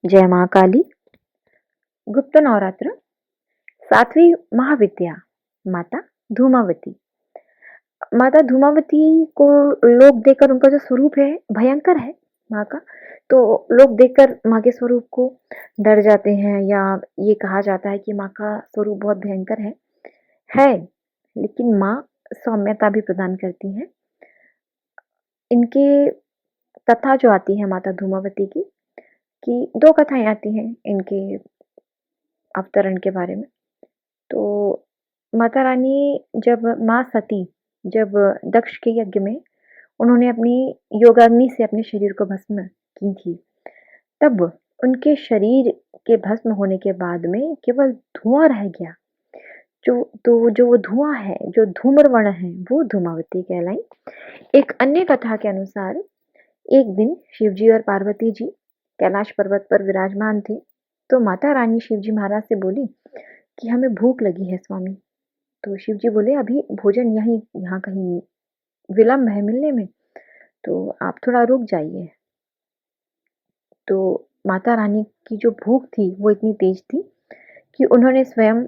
जय माँ काली। गुप्त नवरात्र, सातवीं महाविद्या, माता धूमावती। माता धूमावती को लोग देखकर उनका जो स्वरूप है भयंकर है माँ का, तो लोग देखकर माँ के स्वरूप को डर जाते हैं, या ये कहा जाता है कि माँ का स्वरूप बहुत भयंकर है, लेकिन माँ सौम्यता भी प्रदान करती हैं। इनके कथा जो आती है माता धूमावती की, कि 2 कथाएँ आती हैं इनके अवतरण के बारे में। तो माता रानी जब माँ सती जब दक्ष के यज्ञ में उन्होंने अपनी योगाग्नि से अपने शरीर को भस्म की थी, तब उनके शरीर के भस्म होने के बाद में केवल धुआं रह गया। जो वो धुआं है, जो धूम्रवर्ण है, वो धूमावती कहलाई। एक अन्य कथा के अनुसार एक दिन शिवजी और पार्वती जी कैलाश पर्वत पर विराजमान थे, तो माता रानी शिवजी महाराज से बोली कि हमें भूख लगी है स्वामी। तो शिव जी बोले अभी भोजन यहाँ कहीं विलंब है मिलने में, तो आप थोड़ा रुक जाइए। तो माता रानी की जो भूख थी वो इतनी तेज थी कि उन्होंने स्वयं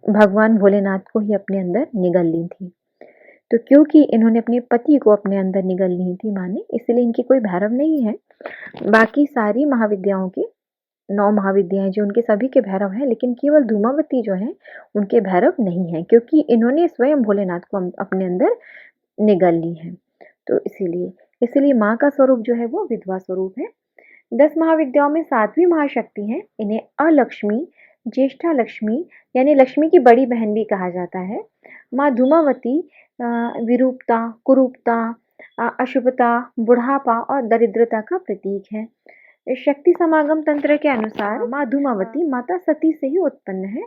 भगवान भोलेनाथ को ही अपने अंदर निगल ली थी। तो क्योंकि इन्होंने अपने पति को अपने अंदर निगल ली थी माँ ने, इसलिए इनकी कोई भैरव नहीं है। बाकी सारी महाविद्याओं के 9 महाविद्याएं जो उनके सभी के भैरव हैं, लेकिन केवल धूमावती जो है उनके भैरव नहीं है, क्योंकि इन्होंने स्वयं भोलेनाथ को अपने अंदर निगल ली है। तो इसीलिए माँ का स्वरूप जो है वो विधवा स्वरूप है। 10 महाविद्याओं में 7वीं महाशक्ति है। इन्हें अलक्ष्मी, ज्येष्ठा लक्ष्मी यानी लक्ष्मी की बड़ी बहन भी कहा जाता है। माँ धूमावती विरूपता, कुरूपता, अशुभता, बुढ़ापा और दरिद्रता का प्रतीक है। शक्ति समागम तंत्र के अनुसार माँ धूमावती माता सती से ही उत्पन्न है,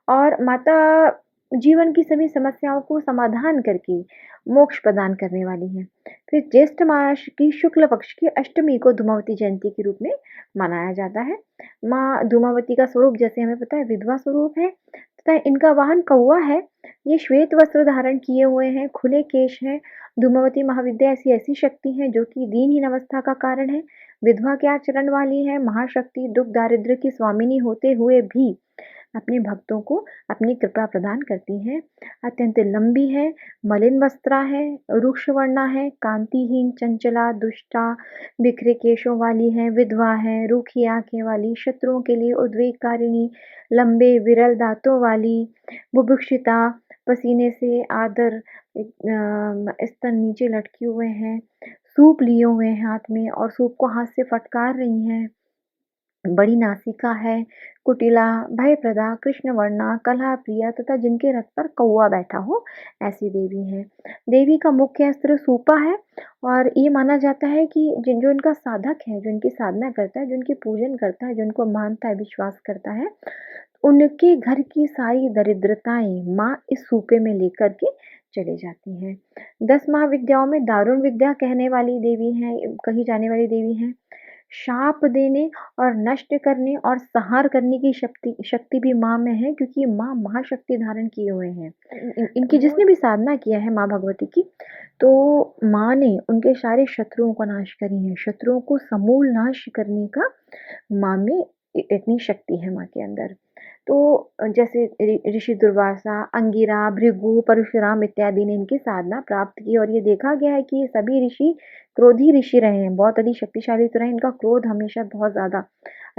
और माता जीवन की सभी समस्याओं को समाधान करके मोक्ष प्रदान करने वाली है। फिर ज्येष्ठ मास की शुक्ल पक्ष की अष्टमी को धूमावती जयंती के रूप में मनाया जाता है। माँ धूमावती का स्वरूप जैसे हमें पता है विधवा स्वरूप है, तथा इनका वाहन कौवा है। ये श्वेत वस्त्र धारण किए हुए हैं, खुले केश हैं। धूमावती महाविद्या ऐसी शक्ति है जो कि दीनहीन अवस्था का कारण है, विधवा के आचरण वाली है। महाशक्ति दुख दारिद्र्य की स्वामिनी होते हुए भी अपने भक्तों को अपनी कृपा प्रदान करती हैं। अत्यंत लंबी है, मलिन वस्त्रा है, रुक्ष वर्णा है, कांतिहीन, चंचला, दुष्टा, बिखरे केशों वाली है, विधवा है, रूखी आंखें वाली, शत्रुओं के लिए उद्वेगकारिणी, लंबे विरल दांतों वाली, बुभुक्षिता, पसीने से आदर स्तन नीचे लटके हुए हैं, सूप लिए हुए हैं हाथ में और सूप को हाथ से फटकार रही हैं, बड़ी नासिका है, कुटिला, भयप्रदा, कृष्णवर्णा, कलह प्रिया तथा जिनके रथ पर कौवा बैठा हो, ऐसी देवी हैं। देवी का मुख्य अस्त्र सूपा है, और ये माना जाता है कि जो इनका साधक है, जो इनकी साधना करता है, जो इनकी पूजन करता है, जो इनको मानता है, विश्वास करता है, उनके घर की सारी दरिद्रताएं माँ इस सूपे में लेकर के चली जाती हैं। 10 महाविद्याओं में दारुण विद्या कहने वाली देवी हैं, कही जाने वाली देवी हैं। शाप देने और नष्ट करने और संहार करने की शक्ति शक्ति भी माँ में है, क्योंकि माँ महाशक्ति धारण किए हुए हैं। इनकी जिसने भी साधना किया है माँ भगवती की, तो माँ ने उनके सारे शत्रुओं को नाश करी है। शत्रुओं को समूल नाश करने का माँ में इतनी शक्ति है माँ के अंदर। तो जैसे ऋषि दुर्वासा, अंगिरा, भृगु, परशुराम इत्यादि ने इनकी साधना प्राप्त की, और ये देखा गया है कि ये सभी ऋषि क्रोधी ऋषि रहे हैं, बहुत अधिक शक्तिशाली तो रहे, इनका क्रोध हमेशा बहुत ज्यादा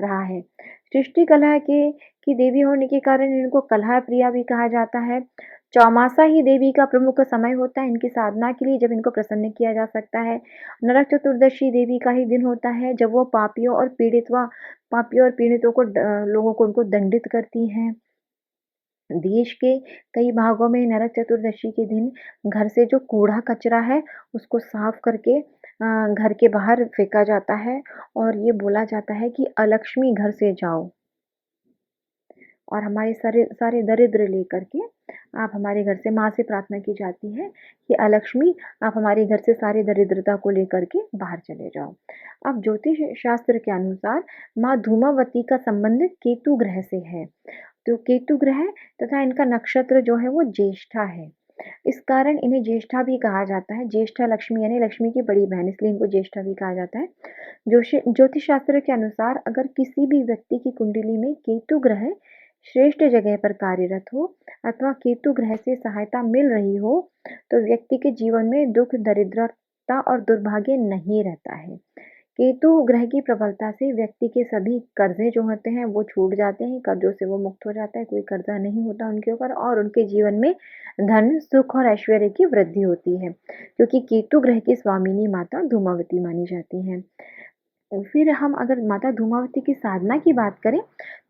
रहा है। सृष्टि कलह के की देवी होने के कारण इनको कलह प्रिया भी कहा जाता है। चौमासा ही देवी का प्रमुख समय होता है इनकी साधना के लिए, जब इनको प्रसन्न किया जा सकता है। नरक चतुर्दशी देवी का ही दिन होता है, जब वो पापियों और पीड़ितों को लोगों को उनको दंडित करती हैं। देश के कई भागों में नरक चतुर्दशी के दिन घर से जो कूड़ा कचरा है उसको साफ करके घर के बाहर फेंका जाता है, और ये बोला जाता है कि अलक्ष्मी घर से जाओ और हमारे सारे सारे दरिद्र लेकर के आप हमारे घर से, माँ से प्रार्थना की जाती है कि अलक्ष्मी आप हमारे घर से सारी दरिद्रता को लेकर के बाहर चले जाओ। अब ज्योतिष शास्त्र के अनुसार माँ धूमावती का संबंध केतु ग्रह से है। तो केतु ग्रह तथा इनका नक्षत्र जो है वो ज्येष्ठा है। इस कारण इन्हें ज्येष्ठा भी कहा जाता है। ज्येष्ठा लक्ष्मी यानी लक्ष्मी की बड़ी बहन, इसलिए इनको ज्येष्ठा भी कहा जाता है। ज्योतिष शास्त्र के अनुसार अगर किसी भी व्यक्ति की कुंडली में केतु ग्रह श्रेष्ठ जगह पर कार्यरत हो अथवा केतु ग्रह से सहायता मिल रही हो तो व्यक्ति के जीवन में दुख, दरिद्रता और दुर्भाग्य नहीं रहता है। केतु ग्रह की प्रबलता से व्यक्ति के सभी कर्जे जो होते हैं वो छूट जाते हैं, कर्जों से वो मुक्त हो जाता है, कोई कर्जा नहीं होता उनके ऊपर और उनके जीवन में धन, सुख और ऐश्वर्य की वृद्धि होती है, क्योंकि केतु ग्रह की स्वामिनी माता धूमावती मानी जाती हैं। फिर हम अगर माता धूमावती की साधना की बात करें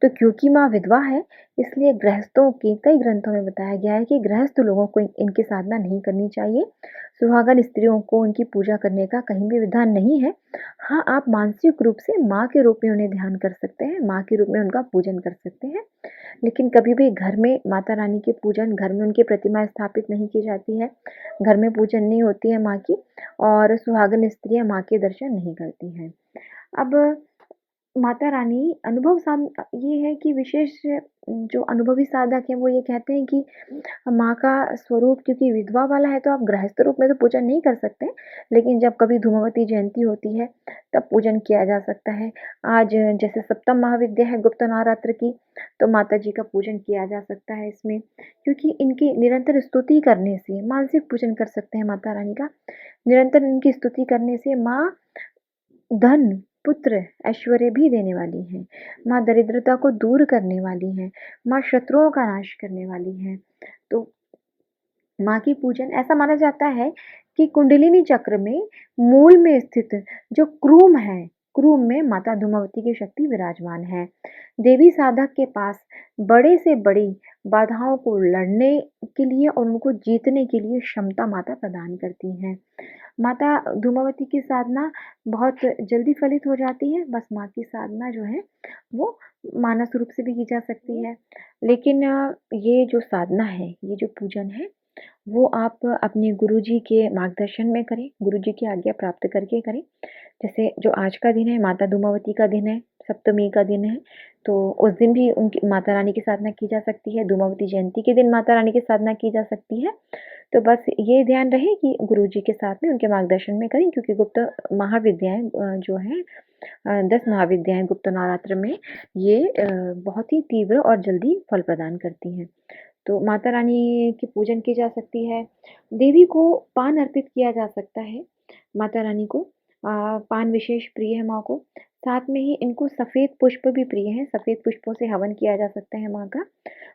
तो क्योंकि माँ विधवा है इसलिए गृहस्थों के कई ग्रंथों में बताया गया है कि गृहस्थ लोगों को इनकी साधना नहीं करनी चाहिए। सुहागन स्त्रियों को उनकी पूजा करने का कहीं भी विधान नहीं है। हाँ, आप मानसिक रूप से माँ के रूप में उन्हें ध्यान कर सकते हैं, माँ के रूप में उनका पूजन कर सकते हैं, लेकिन कभी भी घर में माता रानी के पूजन, घर में उनकी प्रतिमा स्थापित नहीं की जाती है, घर में पूजन नहीं होती है माँ की और सुहागन स्त्रियाँ माँ के दर्शन नहीं करती हैं। अब माता रानी अनुभव ये है कि विशेष जो अनुभवी साधक हैं वो ये कहते हैं कि माँ का स्वरूप क्योंकि विधवा वाला है तो आप गृहस्थ रूप में तो पूजन नहीं कर सकते, लेकिन जब कभी धूमावती जयंती होती है तब पूजन किया जा सकता है। आज जैसे सप्तम महाविद्या है गुप्त नवरात्र की, तो माता जी का पूजन किया जा सकता है इसमें, क्योंकि इनकी निरंतर स्तुति करने से मानसिक पूजन कर सकते हैं माता रानी का। निरंतर इनकी स्तुति करने से माँ धन, पुत्र, ऐश्वर्य भी देने वाली हैं। माँ दरिद्रता को दूर करने वाली हैं। माँ शत्रुओं का नाश करने वाली हैं। तो माँ की पूजन ऐसा माना जाता है कि कुंडलिनी चक्र में मूल में स्थित जो क्रूम है, क्रूम में माता धूमावती की शक्ति विराजमान है। देवी साधक के पास बड़े से बड़ी बाधाओं को लड़ने के लिए और उनको जीतने के लिए क्षमता माता प्रदान करती हैं। माता धूमावती की साधना बहुत जल्दी फलित हो जाती है। बस माँ की साधना जो है वो मानस रूप से भी की जा सकती है। लेकिन ये जो साधना है, ये जो पूजन है वो आप अपने गुरुजी के मार्गदर्शन में करें, गुरुजी की आज्ञा प्राप्त करके करें। जैसे जो आज का दिन है माता धूमावती का दिन है, सप्तमी का दिन है, तो उस दिन भी उनकी माता रानी की साधना की जा सकती है। धूमावती जयंती के दिन माता रानी की साधना की जा सकती है। तो बस ये ध्यान रहे कि गुरुजी के साथ में उनके मार्गदर्शन में करें, क्योंकि गुप्त महाविद्याएँ जो हैं 10 महाविद्याएँ गुप्त नवरात्र में ये बहुत ही तीव्र और जल्दी फल प्रदान करती हैं। तो माता रानी की पूजन की जा सकती है। देवी को पान अर्पित किया जा सकता है। माता रानी को पान विशेष प्रिय है माँ को। साथ में ही इनको सफ़ेद पुष्प भी प्रिय हैं। सफ़ेद पुष्पों से हवन किया जा सकता है माँ का।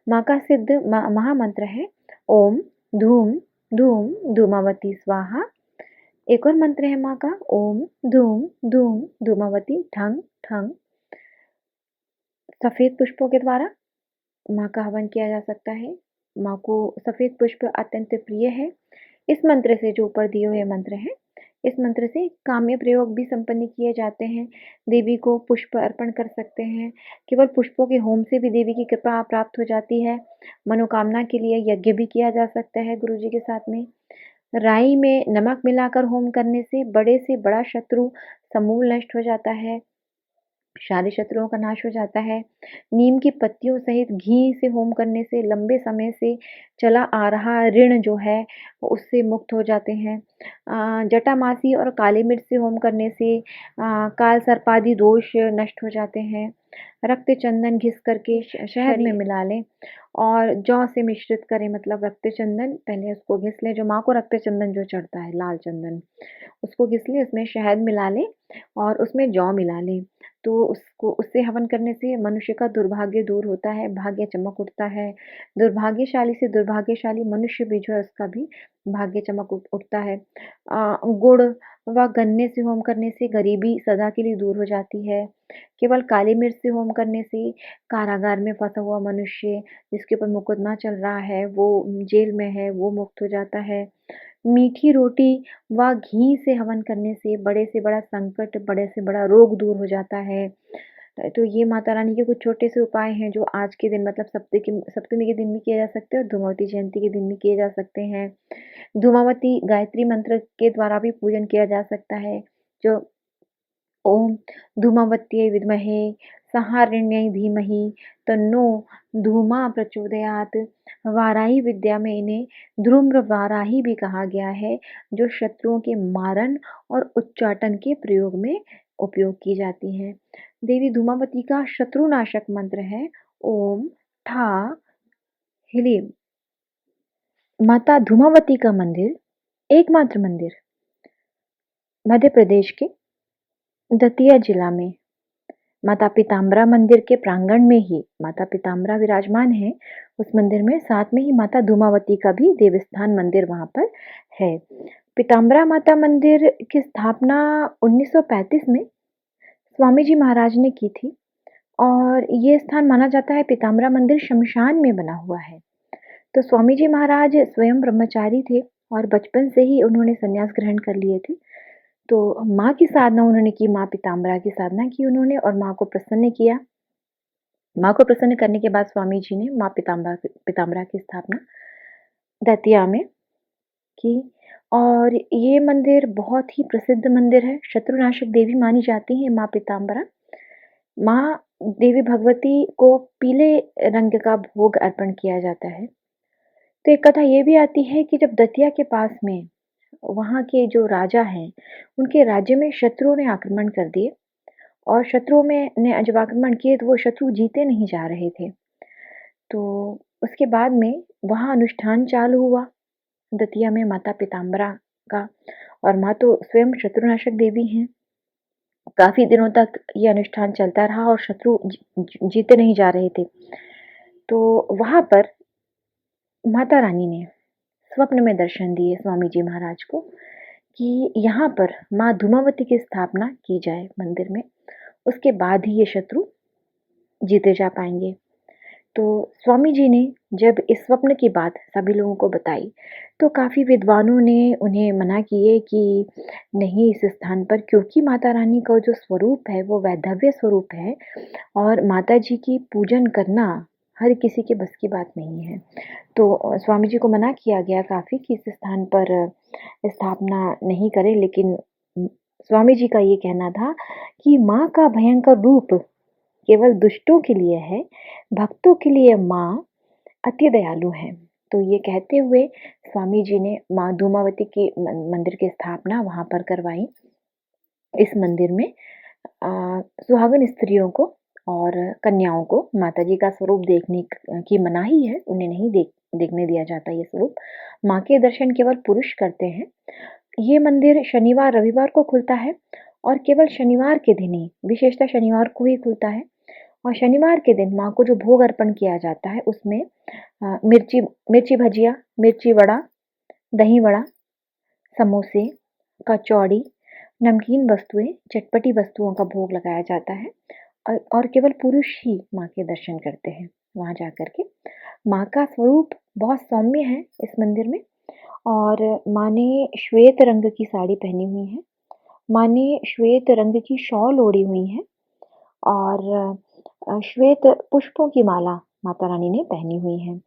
माँ का सिद्ध महामंत्र है ओम धूम धूम धूमावती स्वाहा। एक और मंत्र है माँ का ओम धूम धूम धूमावती ठंग ठंग। सफ़ेद पुष्पों के द्वारा माँ का हवन किया जा सकता है। माँ को सफ़ेद पुष्प अत्यंत प्रिय है। इस मंत्र से जो ऊपर दिए हुए मंत्र हैं, इस मंत्र से काम्य प्रयोग भी संपन्न किए जाते हैं। देवी को पुष्प अर्पण कर सकते हैं। केवल पुष्पों के होम से भी देवी की कृपा प्राप्त हो जाती है। मनोकामना के लिए यज्ञ भी किया जा सकता है गुरुजी के साथ में। राई में नमक मिलाकर होम करने से बड़े से बड़ा शत्रु समूल नष्ट हो जाता है। सारे शत्रुओं का नाश हो जाता है। नीम की पत्तियों सहित घी से होम करने से लंबे समय से चला आ रहा ऋण जो है उससे मुक्त हो जाते हैं। जटामासी और काली मिर्च से होम करने से काल सर्पादि दोष नष्ट हो जाते हैं। रक्त चंदन घिस करके शहद में मिला लें और जौ से मिश्रित करें, मतलब रक्त चंदन पहले उसको घिस लें, जो माँ को रक्त चंदन जो चढ़ता है लाल चंदन उसको घिस लें, उसमें शहद मिला लें और उसमें जौ मिला लें। तो उसको उससे हवन करने से मनुष्य का दुर्भाग्य दूर होता है, भाग्य चमक उठता है। दुर्भाग्यशाली से दुर्भाग्यशाली मनुष्य भी जो है उसका भी भाग्य चमक उठता है। गुड़ व गन्ने से होम करने से गरीबी सदा के लिए दूर हो जाती है। केवल काली मिर्च से होम करने से कारागार में फंसा हुआ मनुष्य जिसके ऊपर मुकदमा चल रहा है, वो जेल में है, वो मुक्त हो जाता है। मीठी रोटी व घी से हवन करने से बड़े से बड़ा संकट, बड़े से बड़ा रोग दूर हो जाता है। तो ये माता रानी के कुछ छोटे से उपाय हैं जो आज के दिन मतलब सप्तमी के दिन भी किए जा सकते हैं और धूमावती जयंती के दिन भी किए जा सकते हैं। धूमावती गायत्री मंत्र के द्वारा भी पूजन किया जा सकता है। जो ॐ धूमावत्यै विद्महे सहारिण्यै धीमहि तन्नो धूमा प्रचोदयात्। वाराही विद्या में इन्हें धूम्र वाराही भी कहा गया है, जो शत्रुओं के मारन और उच्चाटन के प्रयोग में उपयोग की जाती है। देवी धूमावती का शत्रुनाशक मंत्र है ओम ठा ह्लीं। माता धूमावती का मंदिर एकमात्र मंदिर मध्य प्रदेश के दतिया जिला में माता पीताम्बरा मंदिर के प्रांगण में ही माता पीताम्बरा विराजमान है। उस मंदिर में साथ में ही माता धूमावती का भी देवस्थान मंदिर वहां पर है। पीताम्बरा माता मंदिर की स्थापना 1935 में स्वामी जी महाराज ने की थी और ये स्थान माना जाता है पीताम्बरा मंदिर शमशान में बना हुआ है। तो स्वामी जी महाराज स्वयं ब्रह्मचारी थे और बचपन से ही उन्होंने संन्यास ग्रहण कर लिए थे। तो माँ की साधना उन्होंने की, माँ पीताम्बरा की साधना की उन्होंने और माँ को प्रसन्न किया। माँ को प्रसन्न करने के बाद स्वामी जी ने माँ पीताम्बरा की स्थापना दतिया में की और ये मंदिर बहुत ही प्रसिद्ध मंदिर है। शत्रुनाशक देवी मानी जाती है माँ पीताम्बरा। माँ देवी भगवती को पीले रंग का भोग अर्पण किया जाता है। तो एक कथा ये भी आती है कि जब दतिया के पास में वहाँ के जो राजा हैं, उनके राज्य में शत्रुओं ने आक्रमण कर दिए और शत्रुओं में ने जब आक्रमण किए तो वो शत्रु जीते नहीं जा रहे थे। तो उसके बाद में वहाँ अनुष्ठान चालू हुआ दतिया में माता पीताम्बरा का और माँ तो स्वयं शत्रुनाशक देवी हैं। काफ़ी दिनों तक ये अनुष्ठान चलता रहा और शत्रु जीते नहीं जा रहे थे। तो वहाँ पर माता रानी ने स्वप्न में दर्शन दिए स्वामी जी महाराज को कि यहाँ पर माँ धूमावती की स्थापना की जाए मंदिर में, उसके बाद ही ये शत्रु जीते जा पाएंगे। तो स्वामी जी ने जब इस स्वप्न की बात सभी लोगों को बताई तो काफ़ी विद्वानों ने उन्हें मना किए कि नहीं इस स्थान पर, क्योंकि माता रानी का जो स्वरूप है वो वैधव्य स्वरूप है और माता जी की पूजन करना हर किसी के बस की बात नहीं है। तो स्वामी जी को मना किया गया काफ़ी कि इस स्थान पर स्थापना नहीं करें, लेकिन स्वामी जी का ये कहना था कि माँ का भयंकर रूप केवल दुष्टों के लिए है, भक्तों के लिए माँ अति दयालु है। तो ये कहते हुए स्वामी जी ने माँ धूमावती की मंदिर की स्थापना वहाँ पर करवाई। इस मंदिर में सुहागन स्त्रियों को और कन्याओं को माताजी का स्वरूप देखने की मनाही है, उन्हें नहीं देखने दिया जाता ये स्वरूप। माँ के दर्शन केवल पुरुष करते हैं। ये मंदिर शनिवार रविवार को खुलता है और केवल शनिवार के दिन ही, विशेषतः शनिवार को ही खुलता है और शनिवार के दिन माँ को जो भोग अर्पण किया जाता है उसमें मिर्ची भजिया, मिर्ची वड़ा, दही वड़ा, समोसे, कचौड़ी, नमकीन वस्तुएं, चटपटी वस्तुओं का भोग लगाया जाता है और केवल पुरुष ही माँ के दर्शन करते हैं वहाँ जाकर के। माँ का स्वरूप बहुत सौम्य है इस मंदिर में और माँ ने श्वेत रंग की साड़ी पहनी हुई है। माँ ने श्वेत रंग की शॉल ओढ़ी हुई है और श्वेत पुष्पों की माला माता रानी ने पहनी हुई है।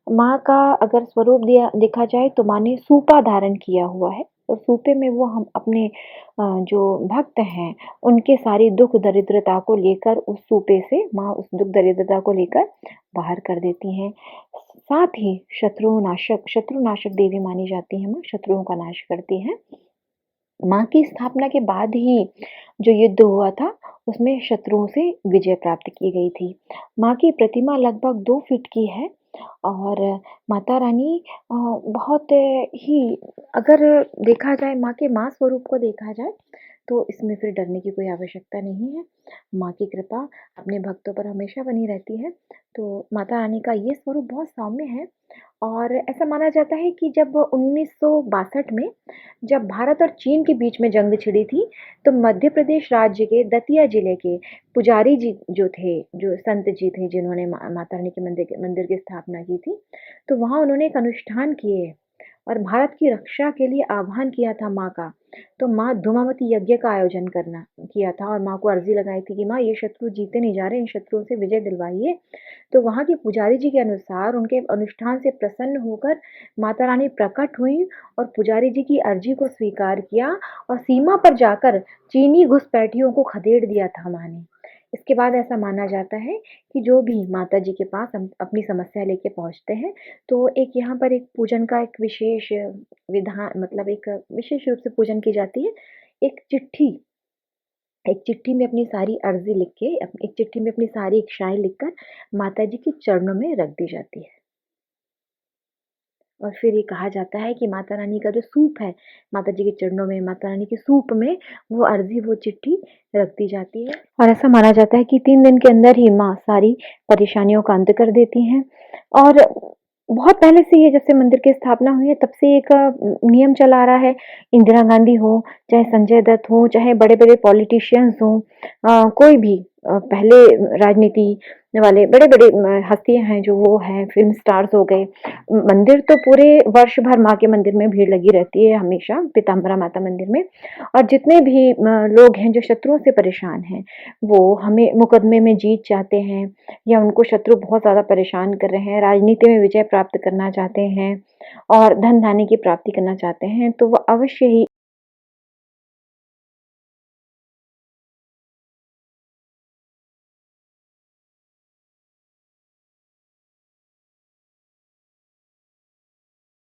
माँ का अगर स्वरूप देखा जाए तो माँ ने सूपा धारण किया हुआ है और सूपे में वो हम अपने जो भक्त हैं उनके सारी दुख दरिद्रता को लेकर उस सूपे से माँ उस दुख दरिद्रता को लेकर बाहर कर देती हैं। साथ ही शत्रुनाशक देवी मानी जाती है, माँ शत्रुओं का नाश करती है। माँ की स्थापना के बाद ही जो युद्ध हुआ था उसमें शत्रुओं से विजय प्राप्त की गई थी। माँ की प्रतिमा लगभग 2 फीट की है और माता रानी बहुत ही, अगर देखा जाए माँ के माँ स्वरूप को देखा जाए तो इसमें फिर डरने की कोई आवश्यकता नहीं है। माँ की कृपा अपने भक्तों पर हमेशा बनी रहती है। तो माता रानी का ये स्वरूप बहुत सौम्य है और ऐसा माना जाता है कि जब 1962 में जब भारत और चीन के बीच में जंग छिड़ी थी तो मध्य प्रदेश राज्य के दतिया जिले के पुजारी जी जो थे, जो संत जी थे जिन्होंने माता रानी के मंदिर की स्थापना की थी, तो वहाँ उन्होंने एक अनुष्ठान किए और भारत की रक्षा के लिए आह्वान किया था माँ का। तो माँ धूमावती यज्ञ का आयोजन करना किया था और माँ को अर्जी लगाई थी कि माँ ये शत्रु जीते नहीं जा रहे, इन शत्रुओं से विजय दिलवाइए। तो वहाँ के पुजारी जी के अनुसार उनके अनुष्ठान से प्रसन्न होकर माता रानी प्रकट हुई और पुजारी जी की अर्जी को स्वीकार किया और सीमा पर जाकर चीनी घुसपैठियों को खदेड़ दिया था माँ ने। इसके बाद ऐसा माना जाता है कि जो भी माता जी के पास अपनी समस्या लेके पहुँचते हैं, तो एक यहाँ पर एक पूजन का एक विशेष विधान मतलब एक विशेष रूप से पूजन की जाती है। एक चिट्ठी एक चिट्ठी में अपनी सारी अर्ज़ी लिख के एक चिट्ठी में अपनी सारी इच्छाएँ लिखकर माता जी के चरणों में रख दी जाती है। और फिर ये कहा जाता है कि माता रानी का जो सूप है, माता जी के चरणों में, माता रानी के सूप में वो अर्ज़ी, वो चिट्ठी रख दी जाती है और ऐसा माना जाता है कि 3 दिन के अंदर ही माँ सारी परेशानियों का अंत कर देती हैं। और बहुत पहले से ये जब से मंदिर की स्थापना हुई है तब से एक नियम चला आ रहा है, इंदिरा गांधी हो, चाहे संजय दत्त हो, चाहे बड़े-बड़े पॉलिटिशियंस हों, कोई भी पहले राजनीति वाले बड़े-बड़े हस्तियाँ हैं जो वो हैं, फ़िल्म स्टार्स हो गए। मंदिर तो पूरे वर्ष भर माँ के मंदिर में भीड़ लगी रहती है हमेशा, पीताम्बरा माता मंदिर में। और जितने भी लोग हैं जो शत्रुओं से परेशान हैं, वो हमें मुकदमे में जीत चाहते हैं या उनको शत्रु बहुत ज़्यादा परेशान कर रहे हैं, राजनीति में विजय प्राप्त करना चाहते हैं और धन-धान्य की प्राप्ति करना चाहते हैं, तो वो अवश्य ही